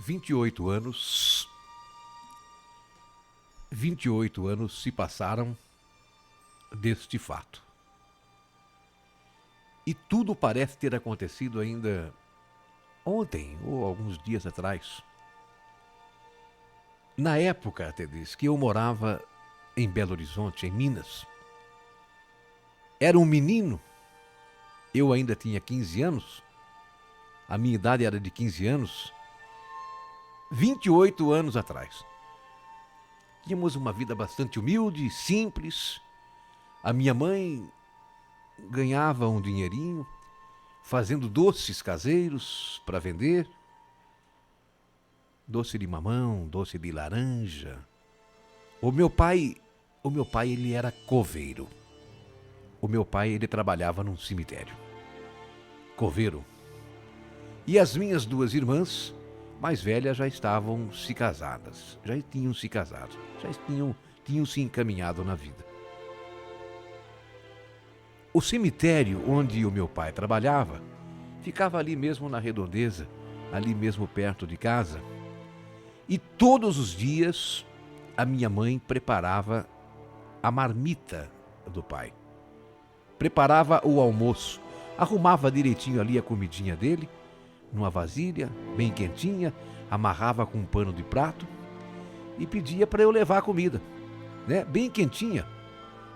28 anos. 28 anos se passaram deste fato. E tudo parece ter acontecido ainda ontem ou alguns dias atrás. Na época, até diz, que eu morava em Belo Horizonte, em Minas. Era um menino, eu ainda tinha 15 anos, a minha idade era de 15 anos, 28 anos atrás. Tínhamos uma vida bastante humilde, simples. A minha mãe ganhava um dinheirinho fazendo doces caseiros para vender. Doce de mamão, doce de laranja. O meu pai, ele era coveiro. O meu pai, ele trabalhava num cemitério. Coveiro. E as minhas duas irmãs, mais velhas, já estavam se casadas. Já tinham se casado. Já tinham se encaminhado na vida. O cemitério onde o meu pai trabalhava ficava ali mesmo na redondeza, ali mesmo perto de casa. E todos os dias a minha mãe preparava a marmita do pai. Preparava o almoço, arrumava direitinho ali a comidinha dele, numa vasilha, bem quentinha, amarrava com um pano de prato e pedia para eu levar a comida, né, bem quentinha,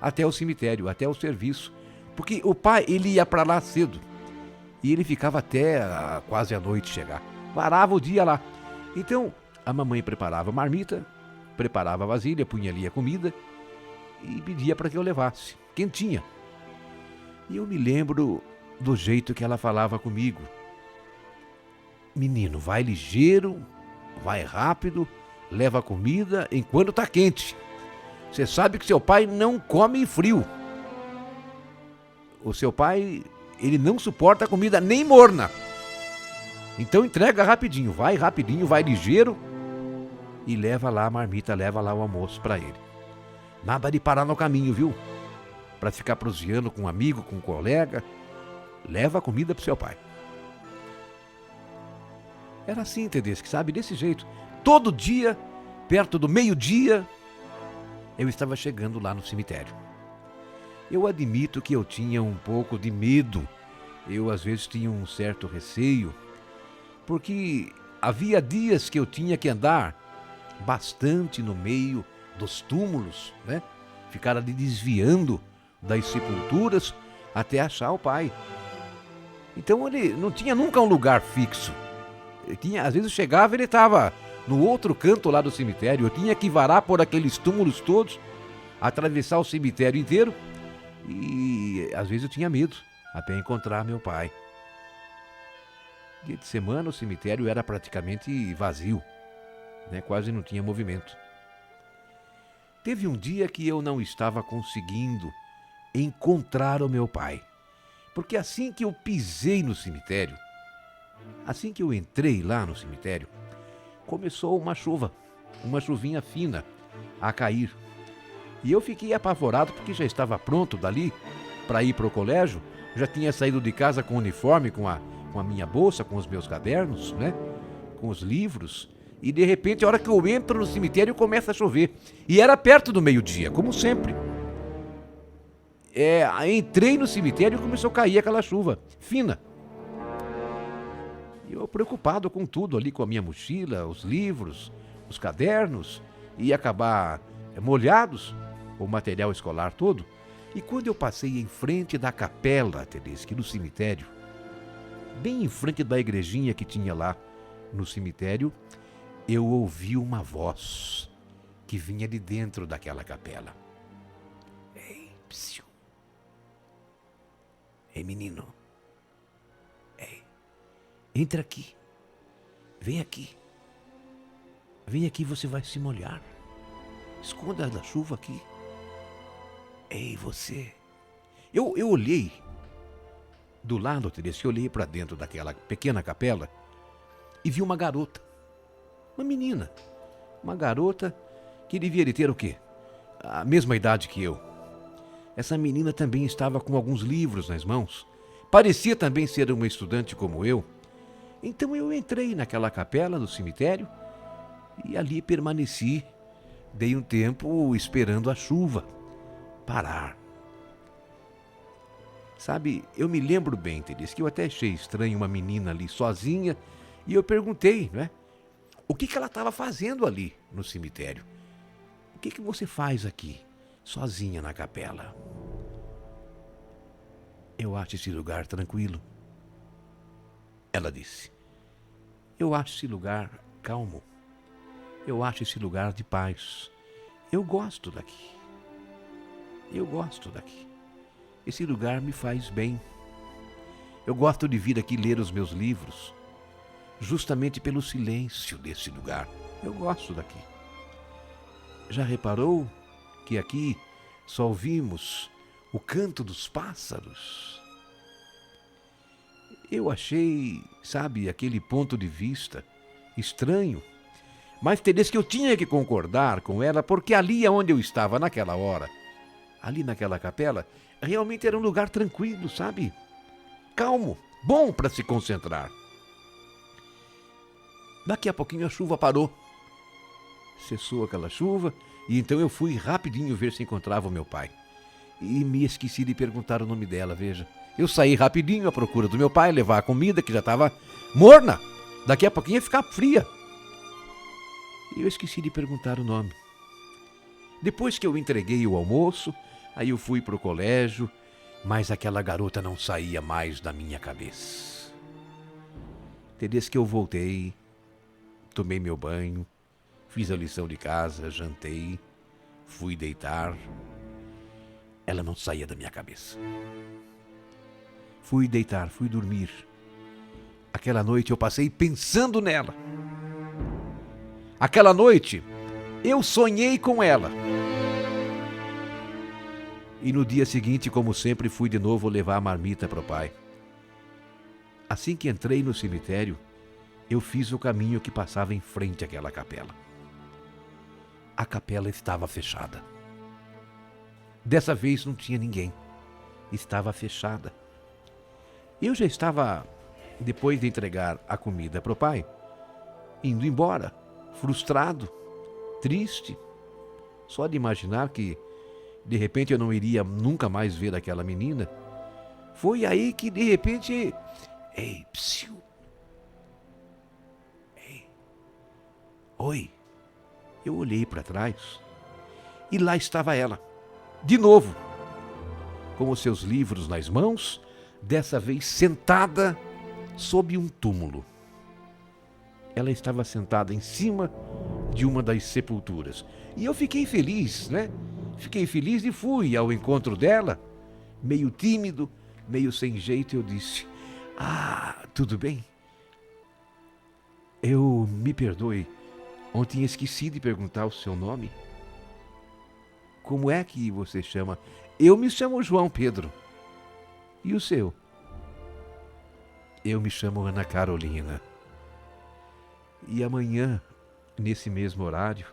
até o cemitério, até o serviço. Porque o pai, ele ia para lá cedo e ele ficava até quase a noite chegar. Varava o dia lá. Então, a mamãe preparava a marmita, preparava a vasilha, punha ali a comida e pedia para que eu levasse, quentinha. E eu me lembro do jeito que ela falava comigo. Menino, vai ligeiro, vai rápido, leva a comida enquanto está quente. Você sabe que seu pai não come frio. O seu pai, ele não suporta comida nem morna. Então entrega rapidinho, vai ligeiro e leva lá a marmita, leva lá o almoço para ele. Nada de parar no caminho, viu? Para ficar proseando com um amigo, com um colega. Leva a comida pro seu pai. Era assim, Tedeschi, sabe? Desse jeito. Todo dia, perto do meio-dia, eu estava chegando lá no cemitério. Eu admito que eu tinha um pouco de medo. Eu, às vezes, tinha um certo receio. Porque havia dias que eu tinha que andar bastante no meio dos túmulos, né? Ficar ali desviando das sepulturas até achar o pai. Então ele não tinha nunca um lugar fixo. Às vezes eu chegava e ele estava no outro canto lá do cemitério. Eu tinha que varar por aqueles túmulos todos, atravessar o cemitério inteiro e às vezes eu tinha medo até encontrar meu pai. Dia de semana o cemitério era praticamente vazio, né? Quase não tinha movimento. Teve um dia que eu não estava conseguindo encontrar o meu pai, porque assim que eu pisei no cemitério, assim que eu entrei lá no cemitério, começou uma chuvinha fina a cair. E eu fiquei apavorado porque já estava pronto dali para ir para o colégio, já tinha saído de casa com o uniforme, com a minha bolsa, com os meus cadernos, né? Com os livros. E de repente, a hora que eu entro no cemitério, começa a chover. E era perto do meio-dia, como sempre. Entrei no cemitério e começou a cair aquela chuva fina. E eu preocupado com tudo ali, com a minha mochila, os livros, os cadernos, ia acabar molhados, o material escolar todo. E quando eu passei em frente da capela, Tedeschi, no cemitério, bem em frente da igrejinha que tinha lá no cemitério, eu ouvi uma voz que vinha de dentro daquela capela. Ei, psiu. Ei, menino. Ei, entra aqui. Vem aqui. Vem aqui, você vai se molhar. Esconda da chuva aqui. Ei, você. Eu olhei do lado, Tedeschi, eu olhei para dentro daquela pequena capela e vi uma garota. Uma menina. Uma garota que devia de ter o quê? A mesma idade que eu. Essa menina também estava com alguns livros nas mãos. Parecia também ser uma estudante como eu. Então eu entrei naquela capela do cemitério e ali permaneci. Dei um tempo esperando a chuva parar. Sabe, eu me lembro bem, Teresa, que eu até achei estranho uma menina ali sozinha e eu perguntei, né? O que ela estava fazendo ali no cemitério? O que você faz aqui, sozinha na capela? Eu acho esse lugar tranquilo. Ela disse. Eu acho esse lugar calmo. Eu acho esse lugar de paz. Eu gosto daqui. Eu gosto daqui. Esse lugar me faz bem. Eu gosto de vir aqui ler os meus livros, justamente pelo silêncio desse lugar. Eu gosto daqui. Já reparou que aqui só ouvimos o canto dos pássaros? Eu achei, sabe, aquele ponto de vista estranho, mas Teresa, que eu tinha que concordar com ela, porque ali onde eu estava naquela hora, ali naquela capela, realmente era um lugar tranquilo, sabe? Calmo, bom para se concentrar. Daqui a pouquinho a chuva parou. Cessou aquela chuva e então eu fui rapidinho ver se encontrava o meu pai. E me esqueci de perguntar o nome dela, veja. Eu saí rapidinho à procura do meu pai, levar a comida que já estava morna. Daqui a pouquinho ia ficar fria. E eu esqueci de perguntar o nome. Depois que eu entreguei o almoço, aí eu fui para o colégio, mas aquela garota não saía mais da minha cabeça. Desde que eu voltei, tomei meu banho, fiz a lição de casa, jantei, fui deitar. Ela não saía da minha cabeça. Fui deitar, fui dormir. Aquela noite eu passei pensando nela. Aquela noite eu sonhei com ela. E no dia seguinte, como sempre, fui de novo levar a marmita para o pai. Assim que entrei no cemitério, eu fiz o caminho que passava em frente àquela capela. A capela estava fechada. Dessa vez não tinha ninguém. Estava fechada. Eu já estava, depois de entregar a comida para o pai, indo embora, frustrado, triste, só de imaginar que de repente eu não iria nunca mais ver aquela menina. Foi aí que de repente, ei, psiu, ei, oi, eu olhei para trás e lá estava ela, de novo, com os seus livros nas mãos, dessa vez sentada sob um túmulo. Ela estava sentada em cima de uma das sepulturas. E eu fiquei feliz, né? Fiquei feliz e fui ao encontro dela, meio tímido, meio sem jeito. Eu disse, tudo bem? Eu me perdoe, ontem esqueci de perguntar o seu nome. Como é que você chama? Eu me chamo João Pedro. E o seu? Eu me chamo Ana Carolina. E amanhã, nesse mesmo horário,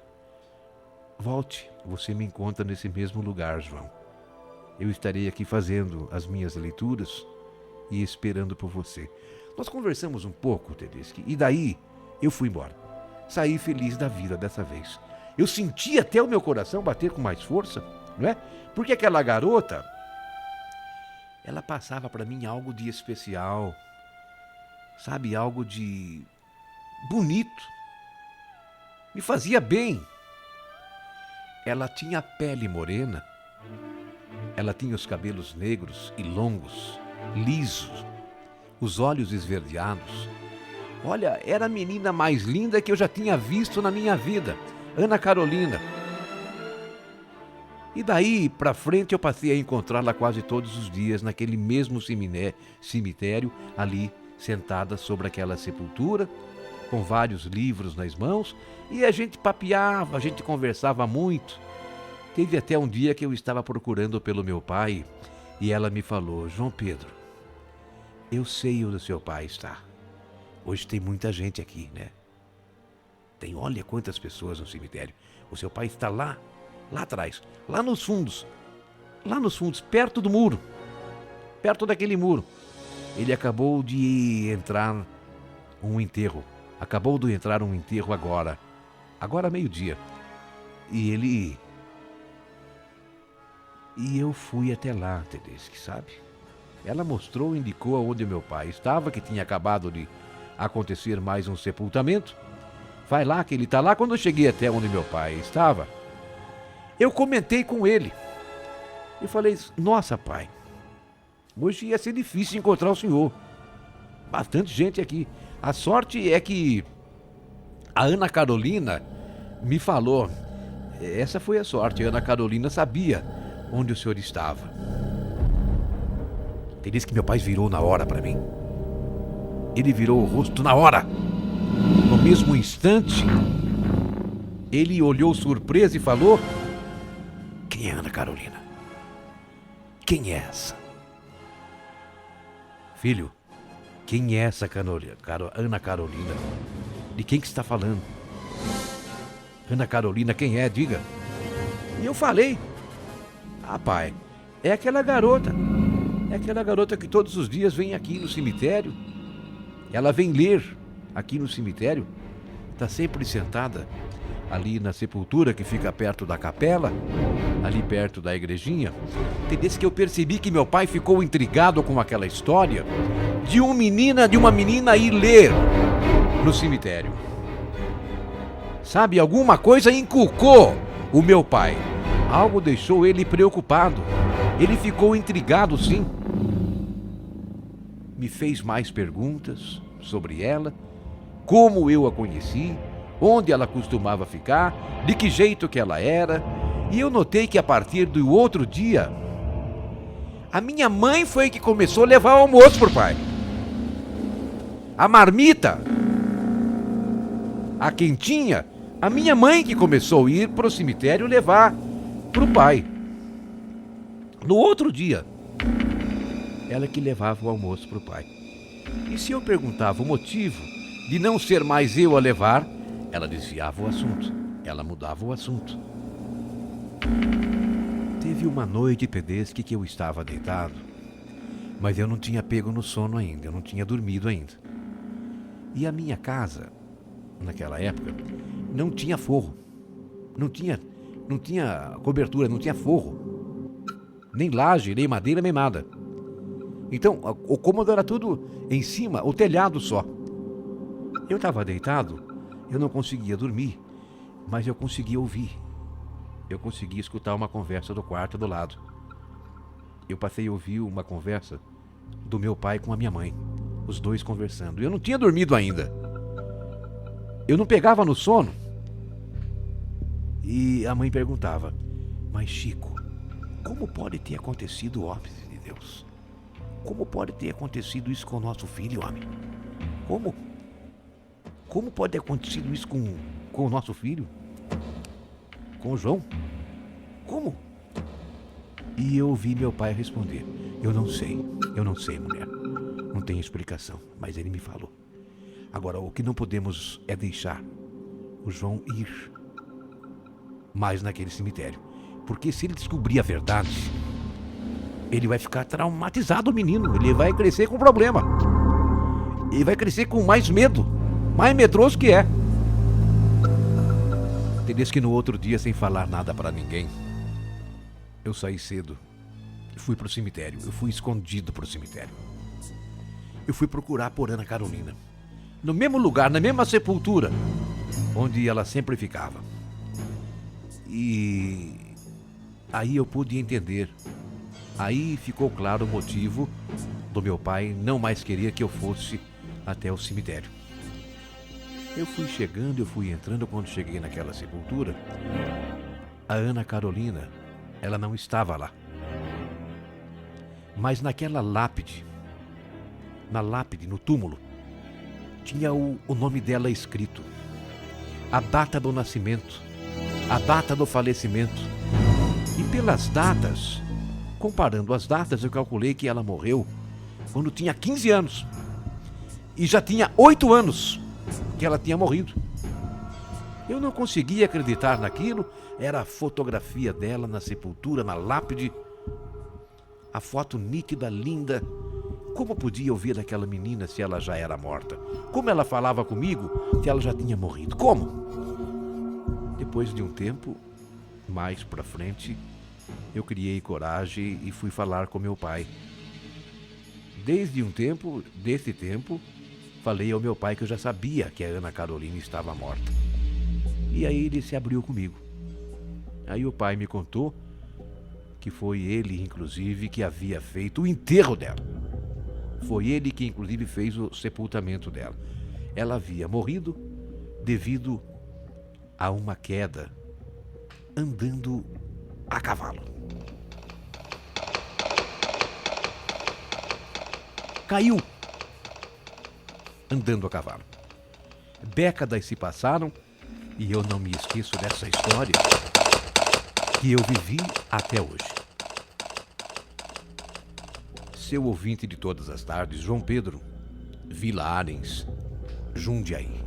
volte, você me encontra nesse mesmo lugar, João. Eu estarei aqui fazendo as minhas leituras e esperando por você. Nós conversamos um pouco, Tedeschi, e daí eu fui embora. Saí feliz da vida dessa vez. Eu senti até o meu coração bater com mais força, não é? Porque aquela garota, ela passava para mim algo de especial, sabe, algo de bonito, me fazia bem. Ela tinha a pele morena, ela tinha os cabelos negros e longos, lisos, os olhos esverdeados. Olha, era a menina mais linda que eu já tinha visto na minha vida, Ana Carolina. E daí para frente eu passei a encontrá-la quase todos os dias naquele mesmo cemitério, ali sentada sobre aquela sepultura, com vários livros nas mãos, e a gente papeava, a gente conversava muito. Teve até um dia que eu estava procurando pelo meu pai e ela me falou, João Pedro, eu sei onde o seu pai está. Hoje tem muita gente aqui, né? Tem, olha quantas pessoas no cemitério. O seu pai está lá atrás, lá nos fundos, perto do muro, perto daquele muro. Ele acabou de entrar um enterro. Acabou de entrar um enterro agora. Agora meio-dia. E eu fui até lá, Tedeschi, sabe? Ela mostrou, indicou aonde meu pai estava, que tinha acabado de acontecer mais um sepultamento. Vai lá, que ele está lá. Quando eu cheguei até onde meu pai estava, eu comentei com ele. Eu falei, nossa, pai, hoje ia ser difícil encontrar o senhor. Bastante gente aqui. A sorte é que a Ana Carolina me falou. Essa foi a sorte. A Ana Carolina sabia onde o senhor estava. Ele disse que meu pai virou na hora para mim. Ele virou o rosto na hora. No mesmo instante, ele olhou surpreso e falou: quem é Ana Carolina? Quem é essa? Filho, quem é essa Ana Carolina? De quem que está falando? Ana Carolina, quem é? Diga. E eu falei: ah, pai, é aquela garota. É aquela garota que todos os dias vem aqui no cemitério. Ela vem ler aqui no cemitério. Está sempre sentada ali na sepultura que fica perto da capela, ali perto da igrejinha. Desde que eu percebi que meu pai ficou intrigado com aquela história de uma menina ir ler no cemitério. Sabe, alguma coisa inculcou o meu pai. Algo deixou ele preocupado. Ele ficou intrigado, sim. Me fez mais perguntas sobre ela, como eu a conheci, onde ela costumava ficar, de que jeito que ela era. E eu notei que a partir do outro dia, a minha mãe foi que começou a levar o almoço pro pai. A marmita, a quentinha, a minha mãe que começou a ir pro cemitério levar pro pai. No outro dia, ela que levava o almoço pro pai. E se eu perguntava o motivo de não ser mais eu a levar, ela desviava o assunto. Ela mudava o assunto. Teve uma noite, Tedeschi, que eu estava deitado, mas eu não tinha pego no sono ainda, eu não tinha dormido ainda. E a minha casa, naquela época, não tinha forro. Não tinha cobertura, não tinha forro. Nem laje, nem madeira, nem nada. Então, o cômodo era tudo em cima, o telhado só. Eu estava deitado, eu não conseguia dormir, mas eu conseguia ouvir. Eu conseguia escutar uma conversa do quarto do lado. Eu passei a ouvir uma conversa do meu pai com a minha mãe, os dois conversando. Eu não tinha dormido ainda. Eu não pegava no sono. E a mãe perguntava: mas Chico, como pode ter acontecido, homem de Deus? Como pode ter acontecido isso com o nosso filho, homem? Como? Como pode ter acontecido isso com o nosso filho? Com o João? Como? E eu ouvi meu pai responder: eu não sei, mulher. Não tem explicação, mas ele me falou. Agora, o que não podemos é deixar o João ir mais naquele cemitério. Porque se ele descobrir a verdade, ele vai ficar traumatizado, o menino. Ele vai crescer com problema. Ele vai crescer com mais medo. Mais medroso que é. Entendeu? Que no outro dia, sem falar nada para ninguém, eu saí cedo e fui pro cemitério. Eu fui escondido pro cemitério. Eu fui procurar por Ana Carolina. No mesmo lugar, na mesma sepultura, onde ela sempre ficava. E aí eu pude entender. Aí ficou claro o motivo do meu pai não mais querer que eu fosse até o cemitério. Eu fui chegando, eu fui entrando. Quando cheguei naquela sepultura, a Ana Carolina, ela não estava lá. Mas naquela lápide, no túmulo, tinha o nome dela escrito. A data do nascimento, a data do falecimento. E pelas datas, comparando as datas, eu calculei que ela morreu quando tinha 15 anos. E já tinha 8 anos que ela tinha morrido. Eu não conseguia acreditar naquilo. Era a fotografia dela na sepultura, na lápide. A foto nítida, linda, Como podia eu ver aquela menina se ela já era morta? Como ela falava comigo se ela já tinha morrido? Como? Depois de um tempo, mais pra frente, eu criei coragem e fui falar com meu pai. Desse tempo, falei ao meu pai que eu já sabia que a Ana Carolina estava morta. E aí ele se abriu comigo. Aí o pai me contou que foi ele, inclusive, que havia feito o enterro dela. Foi ele que, inclusive, fez o sepultamento dela. Ela havia morrido devido a uma queda andando a cavalo. Caiu andando a cavalo. Décadas se passaram e eu não me esqueço dessa história que eu vivi até hoje. Seu ouvinte de todas as tardes, João Pedro, Vila Arens, Jundiaí.